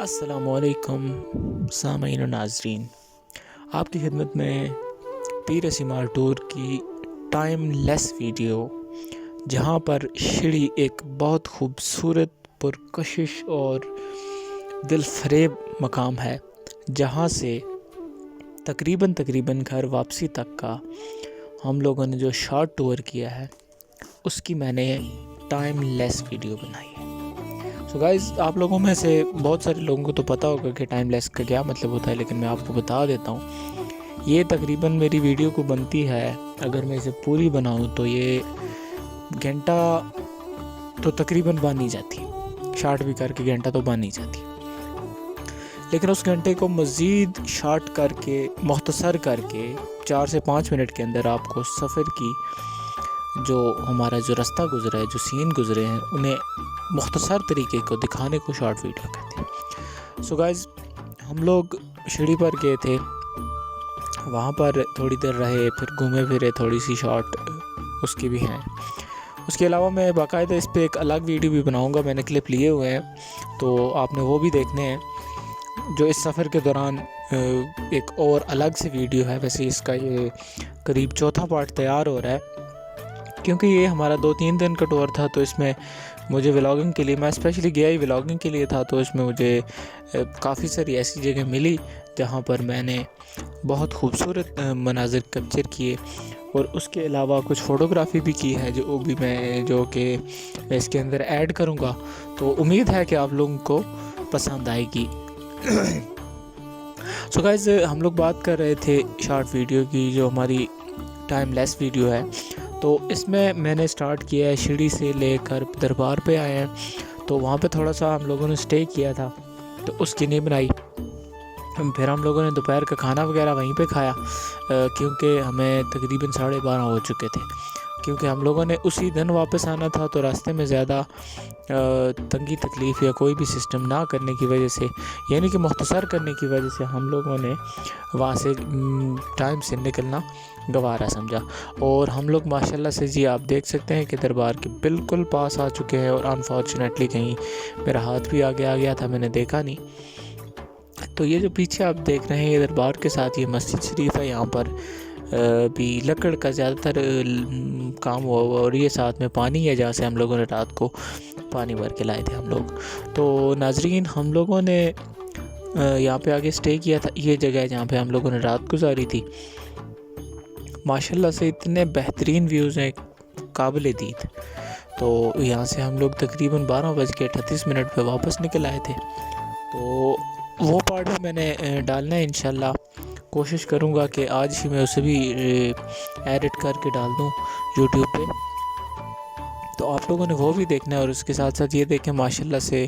السلام علیکم سامعین و ناظرین، آپ کی خدمت میں پیر سیمار ٹور کی ٹائم لیس ویڈیو، جہاں پر شڑی ایک بہت خوبصورت پرکشش اور دل فریب مقام ہے، جہاں سے تقریباً گھر واپسی تک کا ہم لوگوں نے جو شارٹ ٹور کیا ہے اس کی میں نے ٹائم لیس ویڈیو بنائی ہے۔ سو گائز، آپ لوگوں میں سے بہت سارے لوگوں کو تو پتہ ہوگا کہ ٹائم لیس کا کیا مطلب ہوتا ہے، لیکن میں آپ کو بتا دیتا ہوں۔ یہ تقریباً میری ویڈیو کو بنتی ہے، اگر میں اسے پوری بناؤں تو یہ گھنٹہ تو تقریباً بن ہی جاتی، شارٹ بھی کر کے گھنٹہ تو بن ہی جاتی، لیکن اس گھنٹے کو مزید شارٹ کر کے مختصر کر کے 4 سے 5 منٹ کے اندر آپ کو سفر کی جو ہمارا جو رستہ گزرا ہے، جو سین گزرے ہیں، انہیں مختصر طریقے کو دکھانے کو شارٹ ویڈیو کہتے ہیں۔ سو گائز، ہم لوگ شڑی پر گئے تھے، وہاں پر تھوڑی دیر رہے، پھر گھومے پھرے، تھوڑی سی شارٹ اس کی بھی ہیں۔ اس کے علاوہ میں باقاعدہ اس پہ ایک الگ ویڈیو بھی بناؤں گا، میں نے کلپ لیے ہوئے ہیں تو آپ نے وہ بھی دیکھنے ہیں، جو اس سفر کے دوران ایک اور الگ سے ویڈیو ہے۔ ویسے اس کا یہ قریب چوتھا پارٹ تیار ہو رہا ہے، کیونکہ یہ ہمارا 2-3 دن کا ٹور تھا، تو اس میں مجھے ولاگنگ کے لیے، میں اسپیشلی گیا ہی ولاگنگ کے لیے تھا، تو اس میں مجھے کافی ساری ایسی جگہ ملی جہاں پر میں نے بہت خوبصورت مناظر کیپچر کیے، اور اس کے علاوہ کچھ فوٹوگرافی بھی کی ہے جو کہ میں اس کے اندر ایڈ کروں گا، تو امید ہے کہ آپ لوگوں کو پسند آئے گی۔ سو گائز، ہم لوگ بات کر رہے تھے شارٹ ویڈیو کی، جو ہماری ٹائم لیس ویڈیو ہے، تو اس میں نے سٹارٹ کیا ہے شڑی سے لے کر دربار پہ آئے ہیں، تو وہاں پہ تھوڑا سا ہم لوگوں نے سٹے کیا تھا، تو اس کی نہیں بنائی۔ پھر ہم لوگوں نے دوپہر کا کھانا وغیرہ وہیں پہ کھایا، کیونکہ ہمیں تقریباً 12:30 ہو چکے تھے، کیونکہ ہم لوگوں نے اسی دن واپس آنا تھا، تو راستے میں زیادہ تنگی تکلیف یا کوئی بھی سسٹم نہ کرنے کی وجہ سے، یعنی کہ مختصر کرنے کی وجہ سے، ہم لوگوں نے وہاں سے ٹائم سے نکلنا گوارا سمجھا۔ اور ہم لوگ ماشاءاللہ سے جی آپ دیکھ سکتے ہیں کہ دربار کے بالکل پاس آ چکے ہیں، اور انفارچونیٹلی کہیں میرا ہاتھ بھی آگے آ گیا تھا، میں نے دیکھا نہیں۔ تو یہ جو پیچھے آپ دیکھ رہے ہیں، یہ دربار کے ساتھ یہ مسجد شریف ہے، یہاں پر بھی لکڑ کا زیادہ تر کام ہوا ہوا، اور یہ ساتھ میں پانی ہے، جہاں سے ہم لوگوں نے رات کو پانی بھر کے لائے تھے ہم لوگ۔ تو ناظرین، ہم لوگوں نے یہاں پہ آگے سٹے کیا تھا، یہ جگہ ہے جہاں پہ ہم لوگوں نے رات گزاری تھی۔ ماشاءاللہ سے اتنے بہترین ویوز ہیں، قابل دید۔ تو یہاں سے ہم لوگ تقریباً 12:38 پہ واپس نکل آئے تھے، تو وہ پارٹ بھی میں نے ڈالنا ہے انشاءاللہ، کوشش کروں گا کہ آج ہی میں اسے بھی ایڈٹ کر کے ڈال دوں یوٹیوب پہ، تو آپ لوگوں نے وہ بھی دیکھنا ہے۔ اور اس کے ساتھ ساتھ یہ دیکھیں، ماشاءاللہ سے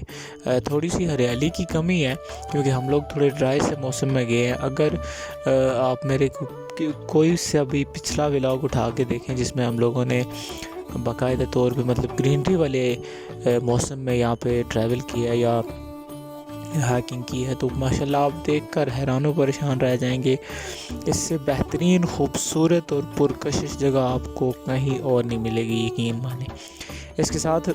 تھوڑی سی ہریالی کی کمی ہے، کیونکہ ہم لوگ تھوڑے ڈرائی سے موسم میں گئے ہیں۔ اگر آپ میرے کوئی سے بھی پچھلا ولاگ اٹھا کے دیکھیں، جس میں ہم لوگوں نے باقاعدہ طور پہ مطلب گرینری والے موسم میں یہاں پہ ٹریول کیا ہے یا ہائکنگ کی ہے، تو ماشاءاللہ آپ دیکھ کر حیران و پریشان رہ جائیں گے۔ اس سے بہترین خوبصورت اور پرکشش جگہ آپ کو کہیں اور نہیں ملے گی، یقین مانیں۔ اس کے ساتھ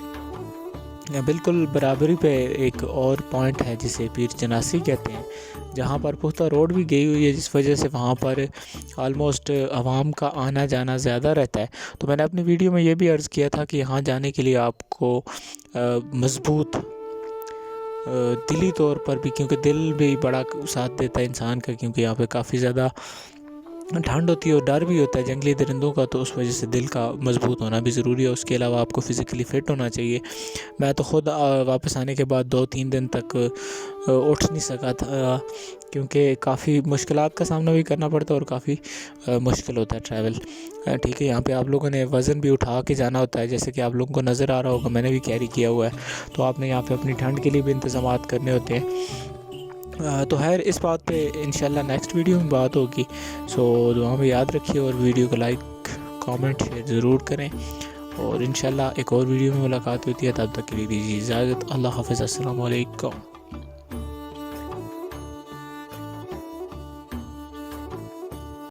بالکل برابری پہ ایک اور پوائنٹ ہے جسے پیر جناسی کہتے ہیں، جہاں پر پختہ روڈ بھی گئی ہوئی ہے، جس وجہ سے وہاں پر آلموسٹ عوام کا آنا جانا زیادہ رہتا ہے۔ تو میں نے اپنی ویڈیو میں یہ بھی عرض کیا تھا کہ یہاں جانے کے لیے آپ کو مضبوط دلی طور پر بھی، کیونکہ دل بھی بڑا ساتھ دیتا ہے انسان کا، کیونکہ یہاں پہ کافی زیادہ ٹھنڈ ہوتی ہے اور ڈر بھی ہوتا ہے جنگلی درندوں کا، تو اس وجہ سے دل کا مضبوط ہونا بھی ضروری ہے۔ اس کے علاوہ آپ کو فزیکلی فٹ ہونا چاہیے۔ میں تو خود واپس آنے کے بعد 2-3 دن تک اٹھ نہیں سکا تھا، کیونکہ کافی مشکلات کا سامنا بھی کرنا پڑتا ہے اور کافی مشکل ہوتا ہے ٹریول، ٹھیک ہے۔ یہاں پہ آپ لوگوں نے وزن بھی اٹھا کے جانا ہوتا ہے، جیسے کہ آپ لوگوں کو نظر آ رہا ہوگا، میں نے بھی کیری کیا ہوا ہے، تو آپ نے یہاں پہ اپنی ٹھنڈ کے لیے بھی انتظامات کرنے ہوتے ہیں۔ تو خیر، اس بات پہ انشاءاللہ نیکسٹ ویڈیو میں بات ہوگی، سو دعا میں یاد رکھیے، اور ویڈیو کو لائک کامنٹ شیئر ضرور کریں، اور انشاءاللہ ایک اور ویڈیو میں ملاقات ہوتی ہے، تب تک کے لیے دیجیے اجازت۔ اللہ حافظ، السلام علیکم۔